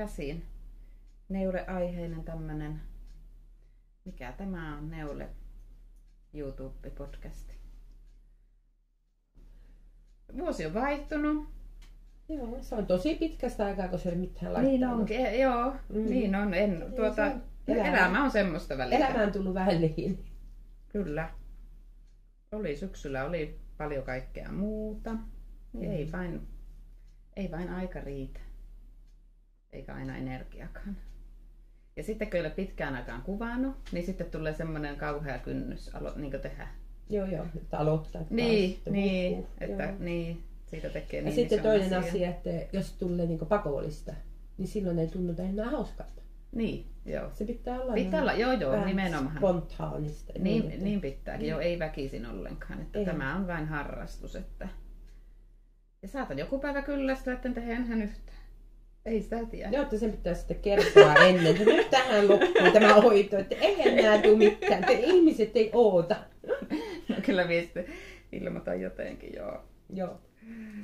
käsin. Neuleaiheinen tämmönen, mikä tämä on, Neule YouTube-podcasti. Vuosi on vaihtunut. Joo, se on tosi pitkästä aikaa, kun se ei mitään laittanut. Niin onkin, joo, niin on. Elämä on semmoista välillä. Elämä on tullut väliin. Kyllä. Syksyllä oli paljon kaikkea muuta. Ei vain aika riitä. Eikä aina energiakaan. Ja sitten kun ei ole pitkään aikaan kuvannut, niin sitten tulee semmoinen kauhea kynnys niin tehdä. Joo, että aloittaa. Niin, siitä tekee niin. Ja sitten toinen asia, että jos tulee niin pakollista, niin silloin ei tunnuta enää hauskalta. Niin, joo. Se pitää olla nimenomaan. Spontaanista. Niin pitääkin, joo, ei väkisin ollenkaan. Että tämä on vain harrastus. Että... Ja saatan joku päivä kyllästyä, että en tehdä enää yhtään. Ei sitä tiedä. Joo, että sen pitää sitten kertoa ennen, että nyt tähän loppuu tämä hoito, että ei enää tule mitään, että ihmiset ei oota. No kyllä minä ilmoitan jotenkin, joo. Joo.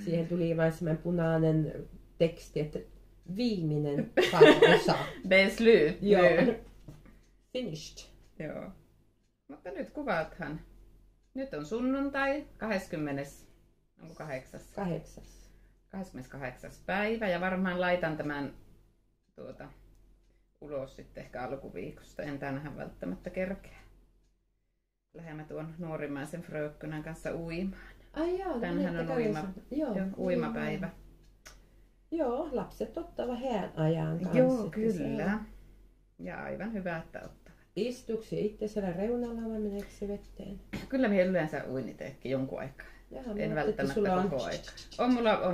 Siihen tuli vain semmoinen punainen teksti, että viimeinen osa. Det är slut. Joo. Finished. Joo. Mutta nyt kuvathan. Nyt on sunnuntai, 28. päivä ja varmaan laitan tämän ulos sitten ehkä alkuviikosta. En tänään välttämättä kerkeä. Lähdemme tuon nuorimmaisen frökkynän kanssa uimaan. Ai joo, tänään on uimapäivä. Joo, lapset ottavat hän ajan kanssa. Joo, kyllä. Ja aivan hyvä, että ottavat. Istuuko se itse siellä reunalla vai meneekö se vetteen? Kyllä minä yleensä uiniteekin jonkun aikaa. En välttämättä koko aikaa.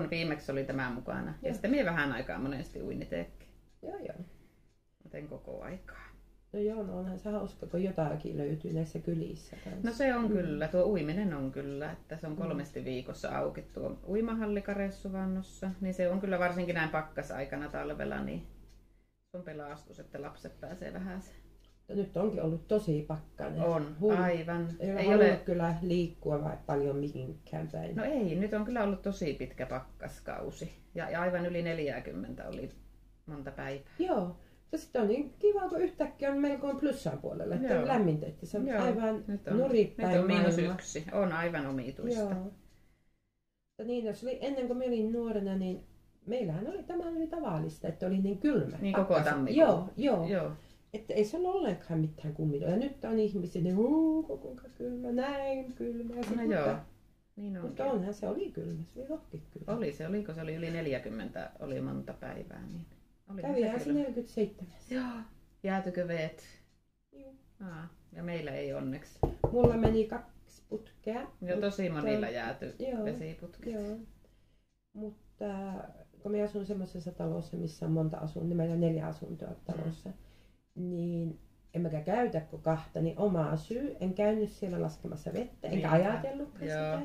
Viimeksi oli tämä mukana. Ja sitten minä vähän aikaa monesti uiniteekki. Joo. Mutta en koko aikaa. No joo, no onhan se hauska, kun jotakin löytyy näissä kylissä kanssa. No se on kyllä, tuo uiminen on kyllä, että se on 3 viikossa auki tuo uimahalli Karesuvannossa. Niin se on kyllä varsinkin näin pakkasaikana talvella, niin se on pelastus, että lapset pääsee vähän se. Nyt onkin ollut tosi pakkanen. On, aivan. Ei ole kyllä liikkua paljon mihinkään päin. No ei, nyt on kyllä ollut tosi pitkä pakkaskausi. Ja aivan yli 40 oli monta päivää. Joo. Ja sitten on niin kiva, kun yhtäkkiä on melkoin plussan puolella, että on lämmintä, että se on aivan nuripäin. Nyt on -1, on aivan omituista. Joo. Ja niin, jos oli, ennen kuin minä olin nuorena, niin meillähän oli tavallista, että oli niin kylmä. Niin koko tammikuu. Joo. Että ei se ole ollenkaan mitään kummitelua. Ja nyt on ihmisiä, niin kuinka kylmä, näin kylmä. No joo. Niin onkin. Mutta onhan se oli kylmä, se oli rohkea kylmä. Kun se oli yli 40, oli monta päivää. Niin kävihän se 47. Joo. Jäätykö veet? Joo. Ja meillä ei onneksi. Mulla meni 2 putkea. Joo, tosi monilla jääty vesiputket. Joo. Mutta kun me asun semmoisessa talossa, missä on monta asuntoa, niin meillä on 4 asuntoa talossa, niin emmekä käytä kuin 2, niin omaa syy. En käynyt siellä laskemassa vettä, enkä ajatellutkaan sitä.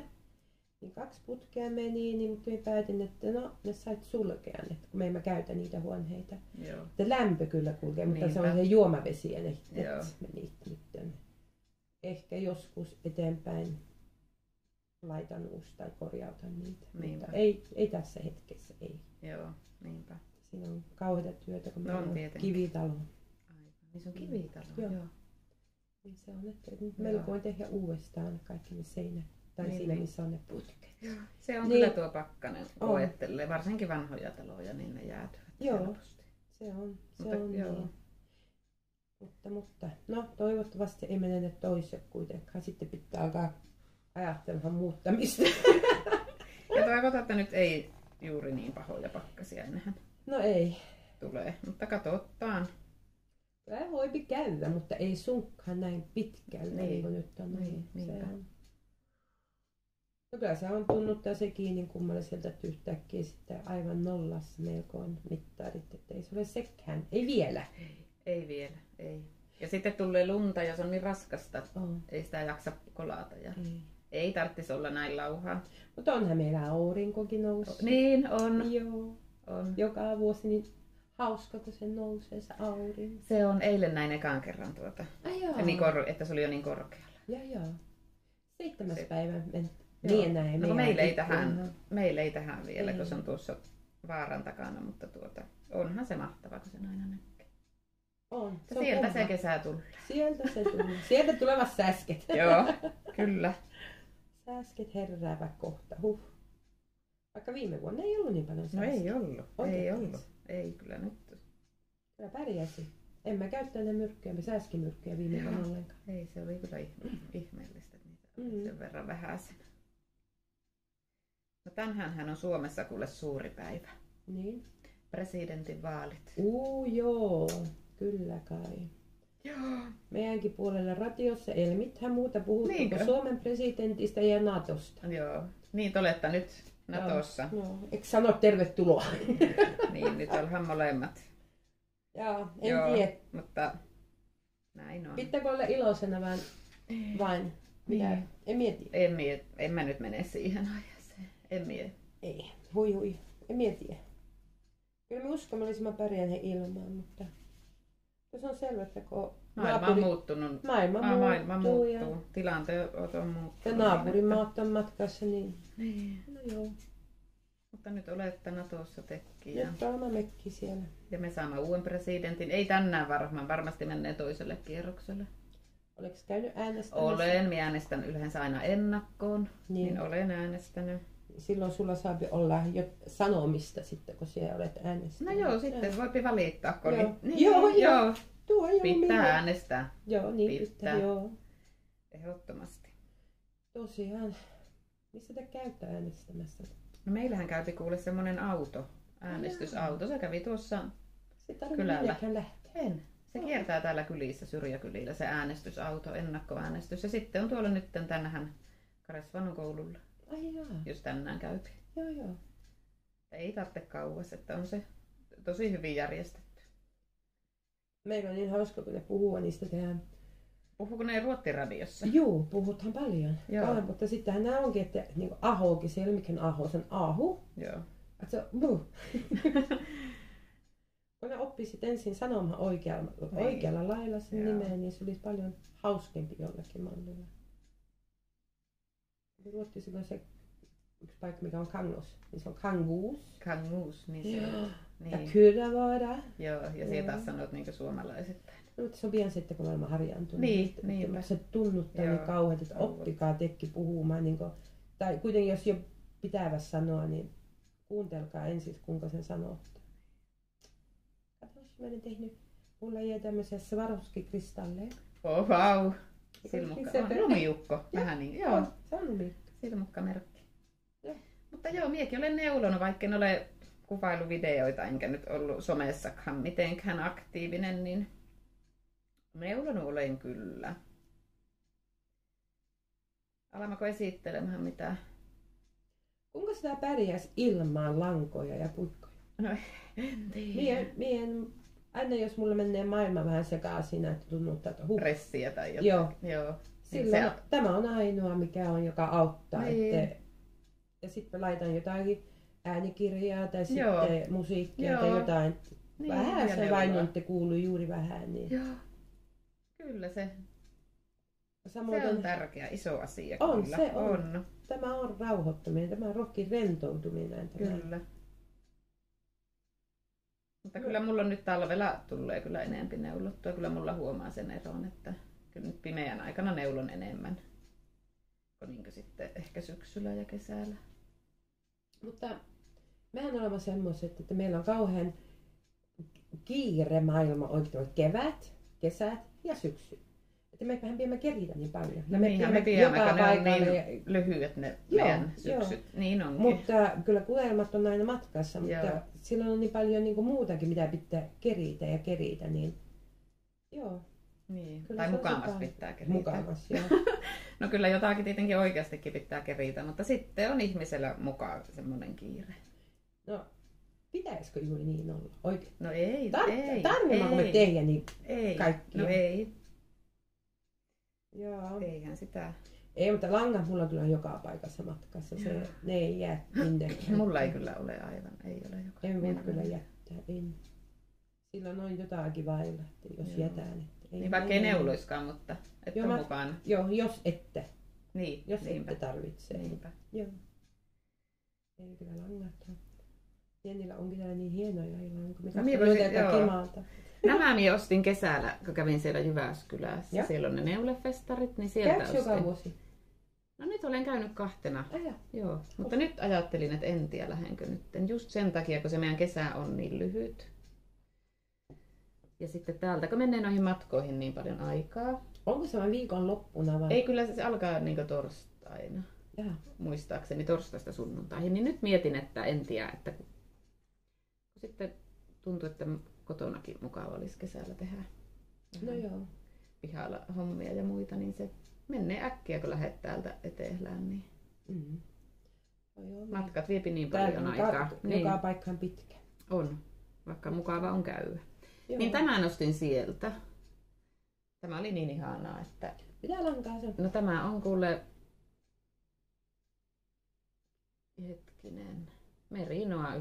Niin 2 putkea meni, niin mutta päätin, että ne sait sulkea, että kun me emme käytä niitä huoneita. Joo. Että lämpö kyllä kulkee, mutta se on se juomavesien, että meni nyt. Ehkä joskus eteenpäin laitan uusi tai korjautan niitä. Mutta ei tässä hetkessä, ei. Joo, niinpä. Siinä on kauheata työtä, kun meillä on tietenkin. kivitalo. Aivan. Niin se on kivitalo, joo. Niin se on, että meillä voi tehdä uudestaan kaikki ne seinät. Tai siinä, missä on ne putket. Joo. Se on kyllä tuo pakkanen, koettelee. Varsinkin vanhoja taloja, niin ne jäätyvät helposti. Se on. Niin. Mutta no toivottavasti ei mene ne toiset kuitenkaan. Sitten pitää alkaa ajattelemaan muuttamista. Ja toivotaan, että nyt ei juuri niin pahoja pakkasia enää. No ei. Tulee, mutta katsotaan. Kyllä voipi käydä, mutta ei sunkkaan näin pitkälle, niin kuin nyt on. No kyllä se on tunnuttaa sekin niin kummalliselta, että yhtäkkiä sitten aivan nollassa melkoin mittarit, että ei se ole sekään. Ei vielä. Ei vielä, ei. Ja sitten tulee lunta ja se on niin raskasta, ei sitä jaksa kolata. Ja ei tarvitsisi olla näin lauhaa. Mutta onhan meillä aurinkokin noussut. Niin on. Joo. On. Joka vuosi niin hauska, kun se nousee se aurinko. Se on eilen näin ekan kerran Niin että se oli jo niin korkealla. Joo. 7. päivä niin näin. No, meillä ei tähän vielä, kun se on tuossa vaaran takana, mutta onhan se mahtavaa, kun sen aina näkee. On. Se sieltä se kesä tulee. Sieltä se tulee. Sieltä tulevat säsket. Joo, kyllä. Säsket heräävät kohta. Vaikka viime vuonna ei ollut niin paljon No säsket. ei ollut. Ei ollut. Ei kyllä nyt. Kyllä pärjäsi. En mä käyttänyt myrkkyjä, säskimyrkkyjä viime vuonna ollenkaan. Ei, se oli kyllä ihmeellistä, että niitä oli sen verran vähäisen. No tänäänhän on Suomessa kuule suuri päivä. Niin. Presidentin vaalit. Joo, kyllä kai. Joo. Meidänkin puolella radiossa ei mitään muuta puhuttu kuin Suomen presidentistä ja Natosta. Joo, niin te olette nyt Natossa. No, eikö sano tervetuloa? Niin, nyt ollaan molemmat. Joo, en tiedä. Mutta näin on. Pitääkö olla iloisena vain? Mitä? Niin. En mieti. En mä nyt mene siihen ajaseen. En mieti. Ei, hui. En mieti. Kyllä me uskomallisesti mä pärjään he ilmaan, mutta se on selvä, että kun maailma on muuttunut. Maailma muuttuu. Ja tilanteet on muuttunut. Ja naapurimaat on matkassa, niin. Niin. No joo. Mutta nyt olette Natossa tekkiä. Nyt on oma mekki siellä. Ja me saamme uuden presidentin. Ei tänään varmasti menee toiselle kierrokselle. Oletko käynyt äänestämässä? Olen. Minä äänestän yleensä aina ennakkoon. Niin olen äänestänyt. Silloin sulla saa olla jo sanomista sitten, kun siellä olet äänestänyt. No joo, sitten voipi valittaa. Joo. Tuo pitää äänestää. Joo, niin pitää. Joo. Ehdottomasti. Tosiaan. Missä te käytte äänestämässä? No meillähän käypi kuule semmoinen auto, äänestysauto. Se kävi tuossa kylällä. En. Se kiertää täällä kylissä, syrjäkylillä se äänestysauto, ennakkoäänestys. Ja sitten on tuolla nyt tänähän Karesvanon koululla. Ai jaa. Jos tänään käypi. Joo. Ei tarvitse kauas, että on se tosi hyvin järjestetty. Meillä on niin hauska, kun ne puhuu niistä tehdään. Puhuuko ne Ruottiradiossa? Joo, puhutaan paljon. Joo. Mutta sittenhän nämä onkin, että niin Ahokin, se ei ole mikään Aho, se on Ahu. Joo. Että se on kun ne oppisit ensin sanomaan oikealla lailla sen nimen, niin se olisi paljon hauskempi jollakin mallilla. Ruotsissa on se yksi paikka, mikä on Kangos, niin se on Kanguus. Kanguus, niin se on. Niin. Ja Kyrvara. Joo, ja sieltä taas sanot niin kuin suomalaisittain. No, mutta se on pian sitten, kun maailma harjaantunut. Niin. Se tunnuttaa niin kauhean, että oppikaa tekki puhumaan. Niin kuin, tai kuitenkin jos jo pitävässä sanoa, niin kuuntelkaa ensin, kuinka sen sanoo. Katos, mä olen tehnyt, mulla jäi tämmöisiä Swarovski-kristalleja. Oh, vau! Silmukka on lumiukko. Vähän niin. Joo, se on lumiukko. Silmukkamerkki. Mutta joo, miekin olen neulonut, vaikka en ole kuvailuvideoita, enkä nyt ollut somessakaan mitenkään aktiivinen, niin neulonut olen kyllä. Alammeko esittelemään mitä? Kuinka sitä pärjäisi ilman lankoja ja puikkoja? No, en tiedä. Aina jos mulle menee maailma vähän sekaisin, että tuntuu, että pressiä tai jotain. Joo. Silloin tämä on ainoa, mikä on, joka auttaa. Niin. Ja sitten laitan jotain äänikirjaa tai sitten musiikkia tai jotain. Niin, vähän se vain on, että kuuluu juuri vähän. Niin. Joo. Kyllä se. Samoin se on tärkeä, iso asia. On, kyllä. se on. Tämä on rauhoittuminen, tämä on rohkin rentoutuminen. Kyllä. Mutta kyllä mulla on nyt talvella tulee kyllä enemmän neulottua. Kyllä mulla huomaa sen eron, että kyllä nyt pimeän aikana neulon enemmän kuin niin sitten ehkä syksyllä ja kesällä. Mutta mehän olemme semmoiset, että meillä on kauhean kiire maailma oikein kevät, kesät ja syksy. Että me vähän keritä niin paljon. Ja me viemme, kun ne on niin lyhyet ne meidän syksyt. Niin onkin. Mutta kyllä kuelmat on aina matkassa, mutta silloin on niin paljon niin kuin muutakin, mitä pitää keritä, niin joo. Niin. Tai mukavasti pitää keritä. Mukavasti, joo. No kyllä jotakin tietenkin oikeastikin pitää keritä, mutta sitten on ihmisellä mukaan semmoinen kiire. No, pitäisikö juuri niin olla? Oikein? No ei. Tarvimmeko me tehdä niin kaikkia? No ei. Joo. Eihän sitä. Ei, mutta langat mulla kyllä joka paikassa matkassa. Ne ei jää minnekään. Mulla ei kyllä ole aivan. Ei ole joka. En voi kyllä jättää. En. Silloin on jotakin vailla, jos jätän. Niin vaikka ei neuloiskaan, mutta et on mukana. Joo, jos ette. Niin, jos ette tarvitsee. Niinpä. Joo. Ei kyllä langat ole. Sienillä onkin täällä niin hienoja ilman, kun No, minä voisin- joo. Kemalta. Nämä minä ostin kesällä, kun kävin siellä Jyväskylässä. Joo. Siellä on ne neulefestarit, niin sieltä Käykö joka ostin. vuosi? No nyt olen käynyt 2. Aja. Joo, mutta nyt ajattelin, että en tiedä lähdenkö nyt. Just sen takia, kun se meidän kesä on niin lyhyt. Ja sitten täältä, kun menee noihin matkoihin niin paljon aikaa. Onko se vain viikon loppuna vai? Ei, kyllä se alkaa niin torstaina. Jaha. Muistaakseni torstaista sunnuntaihin. Niin nyt mietin, että en tiedä, että kun sitten tuntuu, että kotonakin mukava olisi kesällä tehdä. No joo. Pihalla hommia ja muita, niin se menee äkkiä, kun lähdet täältä etelään. Niin Mm. No joo, matkat viepi niin täältä paljon on aikaa. Niin, joka paikka on pitkä. on, vaikka mukava on käydä. Joo. Niin tämän nostin sieltä. Tämä oli niin ihanaa, että... Mitä lankaa se on? No tämä on kuule... Hetkinen. Merinoa 95%.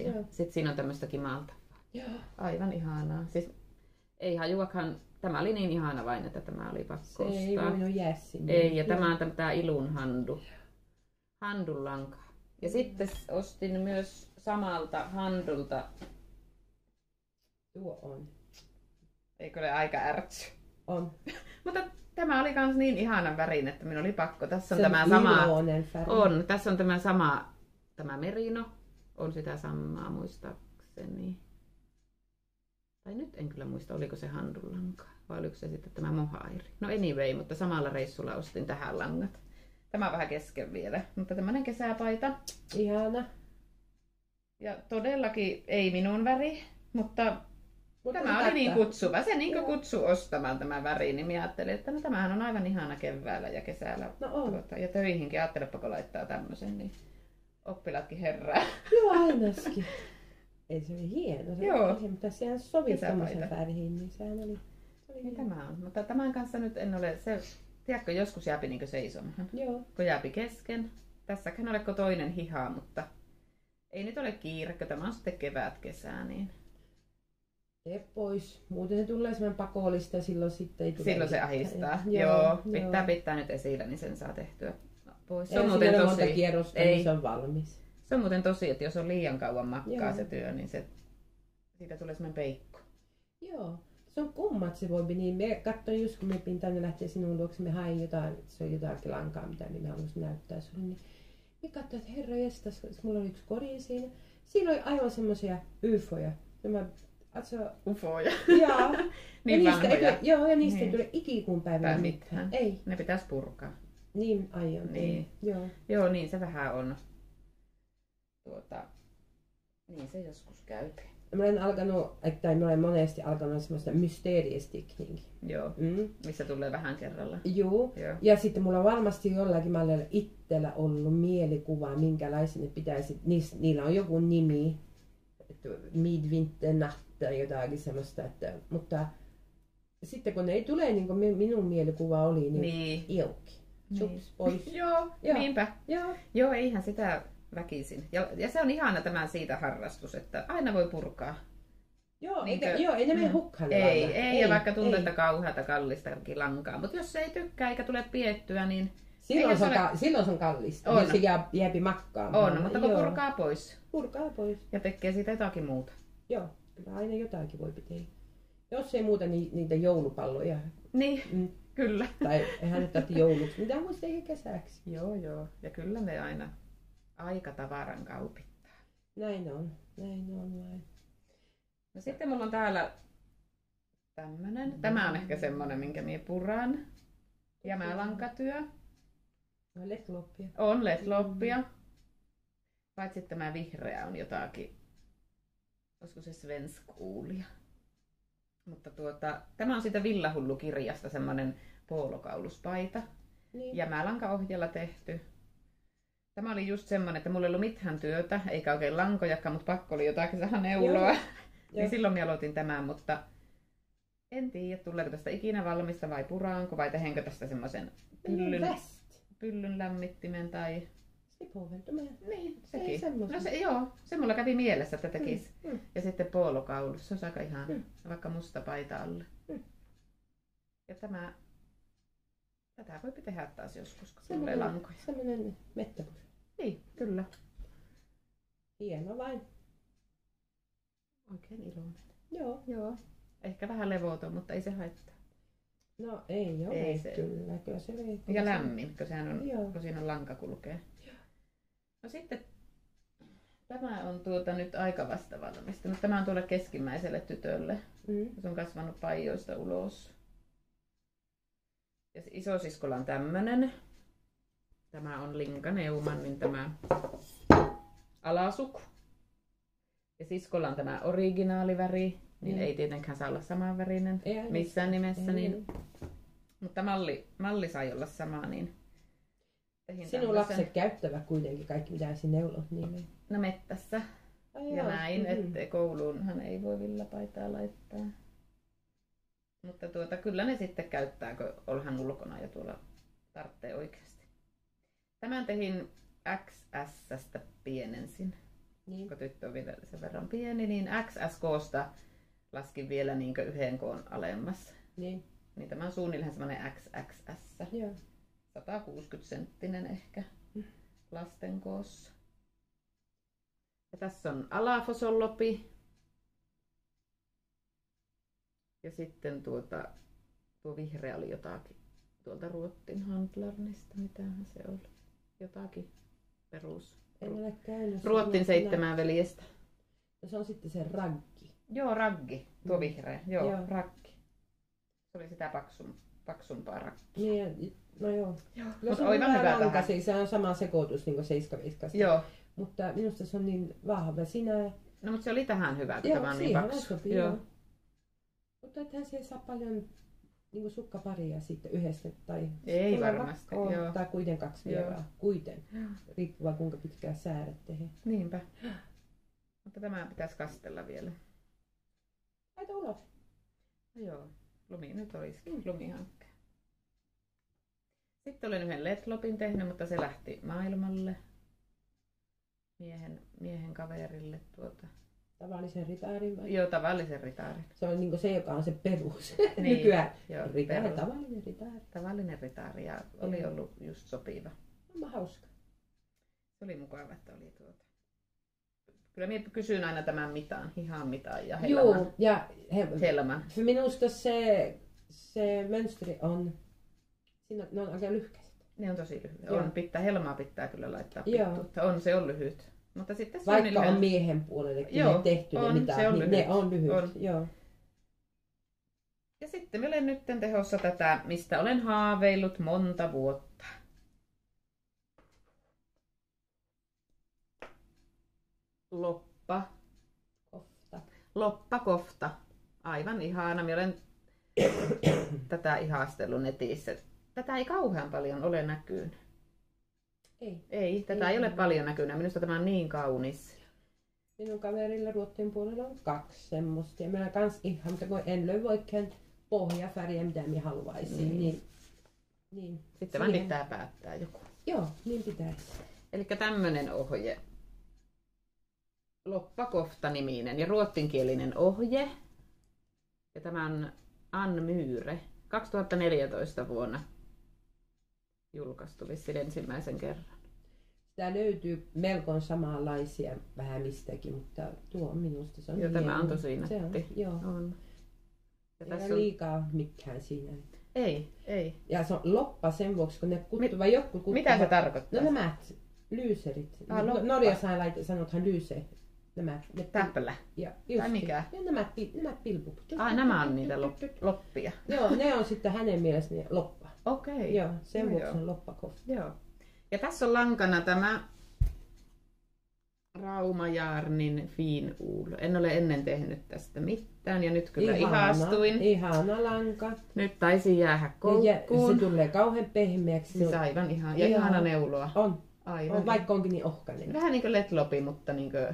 Joo. Sitten siinä on tämmöistä kimalta. Joo. Aivan ihanaa. Siis ei hajuakaan... Tämä oli niin ihana vain, että tämä oli pakko Se ei ostaa. voinut jää sinne. Ei, ja Joo. tämä on tämä Ilun handu. Handun lanka. Ja sitten ostin myös samalta handulta. Tuo on. Eikö ole aika ärtsy? On. Mutta tämä oli kans niin ihanan värin, että minun oli pakko. Tässä on Se tämä sama. iloinen färg. On, tässä on tämä sama, tämä merino. On sitä samaa muistaakseni. Tai nyt en kyllä muista, oliko se handullanka vai oliko se sitten tämä mohairi. No anyway, mutta samalla reissulla ostin tähän langat. Tämä on vähän kesken vielä, mutta tämmönen kesäpaita. Ihana. Ja todellakin ei minun väri, mutta Mutta tämä oli niin kattaa. kutsuva. Se niin Joo. kutsui ostamaan tämä väri, niin minä ajattelin, että no tämähän on aivan ihana keväällä ja kesällä. No on. Ja töihinkin ajattelepa, kun laittaa tämmöisen, niin oppilaatkin herää. Joo, ainakin. Ei se oli hieno. Se Joo. oli, mutta sehän sovi Kesäpaita. tämmöisen väriin, niin sehän oli. Se oli Niin hieno. tämä on. Mutta tämän kanssa nyt en ole, se, tiedätkö, joskus jääpi niin seisomaan. Joo. Kun jääpi kesken. Tässäkään oleko toinen hiha, mutta ei nyt ole kiire, kun tämä on sitten kevät-kesää, niin Tee pois. Muuten se tulee semmoinen pakollista, silloin sitten ei tule. silloin se mitään. ahistaa. Joo, Joo, pitää nyt esillä, niin sen saa tehtyä pois. Se on Ei muuten siinä ole tosi, monta kierrosta, ei. niin se on valmis. se on muuten tosi, että jos on liian kauan makkaa Joo. se työ, niin se, siitä tulee semmoinen peikko. Joo. Se on kumma, että se voi niin. Me katsoin just, kun me pin tänne lähteä sinun luokse, me hain jotain, se on jotakin lankaa, mitä minä haluaisin näyttää sulle. Niin me katsoin, että herra jestas, mulla oli yksi kori siinä. Siinä oli aivan semmoisia yfoja. Ufoja. Jaa. Niin ja niistä vanhoja. ei, joo, ja niistä Niin. ei tule ikikuun päivänä Tai mitään. mitään. Ei. Ne pitäisi purkaa. Niin aion. Niin. Joo. Joo, niin se vähän on. Niin se joskus käy. Mä olen alkanut, tai mä olen monesti alkanut semmoista mysteeriestikniä. Joo, Mm. missä tulee vähän kerralla. Joo. Joo. Ja sitten mulla on varmasti jollakin mallilla itsellä ollut mielikuva, minkälaisia ne pitäisi. Niillä on joku nimi. Midwinternacht tai jotakin semmoista. Mutta sitten kun ne ei tule niin kuin minun mielikuva oli, niin Niin. iukki. Sups pois. Joo, Joo. niinpä. Joo. Joo, eihän sitä väkisin. Ja se on ihana tämä siitä harrastus, että aina voi purkaa. Joo, Niinkö? joo, ei ne mene hukkaan. Ei, ja vaikka tuntuu, ei. että kauheata kallistakin lankaa. Mutta jos se ei tykkää eikä tule piettyä, niin Silloin eikä se on, silloin se on kallista. On. Jos se jääpi makkaamaan. on, mutta kun Joo. purkaa pois Purkaa pois. ja tekee siitä jotakin muuta. Joo, kyllä aina jotakin voi pitää. Jos ei muuta niitä joulupalloja. Niin, Mm. kyllä. Tai eihän nyt tarvitse jouluksi. Mitä muista eikä kesäksi. Joo. Ja kyllä ne aina aika tavaran kaupittaa. Näin on vain. No sitten mulla on täällä tämmönen. Tämä on ehkä semmonen, minkä minä puran. Jämälankatyö. No letloppia. On ledloppia. Paitsi tämä vihreä on jotakin. Olisiko se svenskuulia? Mutta tämä on siitä Villahullu-kirjasta semmonen poolokauluspaita. Niin. Jämälankaohjalla tehty. Tämä oli just semmonen, että mulla ei ollut mitään työtä, eikä oikein lankojakaan, mutta pakko oli jotakin saada neuloa. Joo. Niin silloin minä aloitin tämän, mutta en tiedä, tuleeko tästä ikinä valmista vai puraanko vai tehenkö tästä semmoisen pyllyn lämmittimen tai... Niin, sekin. No se mulla kävi mielessä, että tekisi. Ja sitten poolokaulus, se on aika ihana, vaikka musta paita alle. Ja tätä voi tehdä taas joskus, kun tulee lankoja. Semmoinen mettäpussi. Niin, kyllä. Hieno vain. Oikein iloinen. Joo. Joo. Ehkä vähän levoton, mutta ei se haittaa. No ei ole Ei se. kyllä. Kyllä se vei. Ja lämmin, kun sehän on, Joo. kun siinä on lanka kulkee. No sitten tämä on nyt aika vasta valmistunut. Tämä on tuolle keskimmäiselle tytölle. Se on kasvanut paijoista ulos. Ja isosiskolla on tämmönen. Tämä on Linka Neumannin tämä alasuku. Ja siskolla on tämä originaaliväri. Niin ei tietenkään saa olla samanvärinen missään nimessä. Niin, mutta malli sai olla sama. Niin sinun lapset käyttävät kuitenkin kaikki mitä sinne neulot niin. No mettässä. Ja näin, että kouluunhan ei voi villapaitaa laittaa. Mutta kyllä ne sitten käyttää, kun ollaan ulkona ja tuolla tarvitsee oikeasti. Tämän tehin XS-stä pienensin. Niin. Kun tyttö on vielä sen verran pieni, niin XS-koosta laskin vielä niin yhden koon alemmas. Niin. Niin tämä on suunnilleen semmoinen XXS. Joo. 160 senttinen ehkä lasten koossa. Ja tässä on alafosollopi. Ja sitten tuo vihreä oli jotakin tuolta Ruottin Handlarnista. Mitähän se oli? Jotakin perus. En ole käynyt. Ruottin 7 veljestä. Ja se on sitten se raggi. Joo, raggi. Tuo vihreä. Joo, raggi. Se oli sitä paksumpaa raggia. Niin, no joo. Mutta aivan hyvä tähän. Se on sama sekoitus niin kuin 7 Joo. Mutta minusta se on niin vahva sinä. No mutta se oli tähän hyvä, kun joo, tämä on niin paksu. Sopii, joo. Mutta ethän se ei saa paljon niin sukkaparia sitten yhdessä. Tai ei varmasti. Joo. Tai kuiten 2 vielä. Kuiten. Riippuu kuinka pitkään säädät tehdä. Niinpä. Mutta tämä pitäisi kastella vielä. Laita ulos. No joo. Lumi nyt olisikin lumihankkeen. Sitten olen yhden LED-lopin tehnyt, mutta se lähti maailmalle. Miehen kaverille Tavallisen ritaarin vai? Joo, tavallisen ritaarin. Se on niin se, joka on se perus. Niin, nykyään. Joo, ritaari, tavallinen ritaari. Tavallinen ritaari ja oli ollut just sopiva. Onpa hauska. Se oli mukava, että oli Kyllä minä kysyn aina tämän mitan, hihan mitan ja helman. Joo, ja helman. Minusta se mönsteri on, siinä ne on aika lyhkäiset. Ne on tosi lyhyet. Helmaa pitää kyllä laittaa pittuutta. Se on lyhyt. Mutta sitten vaikka on miehen puolellekin ne tehty ne mitään, niin ne on lyhyt. Joo. Ja sitten minä olen nyt tehossa tätä, mistä olen haaveillut monta vuotta. Loppakofta. Aivan ihana. Minä olen tätä ihastellut netissä. Tätä ei kauhean paljon ole näkynyt. Ei, tätä ei ole paljon näkynyt. Minusta tämä on niin kaunis. Minun kaverilla Ruotsin puolella on 2 semmoista. Ja minä kans ihan, mutta kun en löy oikein pohjafärjää, mitä minä haluaisin. Niin. Sitten vaan pitää päättää joku. Joo, niin pitäisi. Eli tämmönen ohje. Loppakofta-niminen ja ruotsinkielinen ohje. Ja tämä on Ann Myhre. 2014 vuonna julkaistu vissiin ensimmäisen kerran. Sitä löytyy melko samanlaisia vähän mistäkin, mutta tuo minusta se on joo, tämä on tosi nätti. Joo. On. Ja ei ole liikaa mikään siinä. Ei. Ja se on loppa sen vuoksi, kun ne kuttuvat jotkut kuttuvat. Mitä se tarkoittaa? No nämä lyyserit. Norjassa sanotaan lyyse. Täplä. Tai mikä? Ja nämä pilput. Nämä on niitä loppia. Joo, ne on sitten hänen mielestään loppa. Okei. Joo, sen vuoksi on loppakofta. Joo. Ja tässä on lankana tämä Raumajaarnin Finuul. En ole ennen tehnyt tästä mitään ja nyt kyllä ihastuin. Ihana lanka. Nyt taisi jäädä koukkuun. Se tulee kauhean pehmeäksi. Siis aivan ihan. Ja ihana neuloa. On. Aivan. Vaikka onkin niin ohkainen. Vähän niin kuin LED-lopi, mutta niin kuin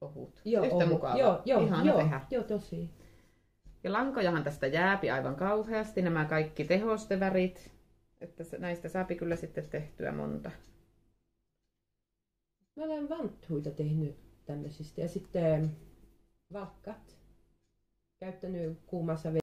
ohut. Joo, yhtä mukava. Ihana tehdä. Joo, tosi. Ja lankojahan tästä jääpi aivan kauheasti. Nämä kaikki tehostevärit. Että näistä saapi kyllä sitten tehtyä monta. Mä olen vanttuita tehnyt tämmöisistä ja sitten valkkat. Käyttänyt kuumassa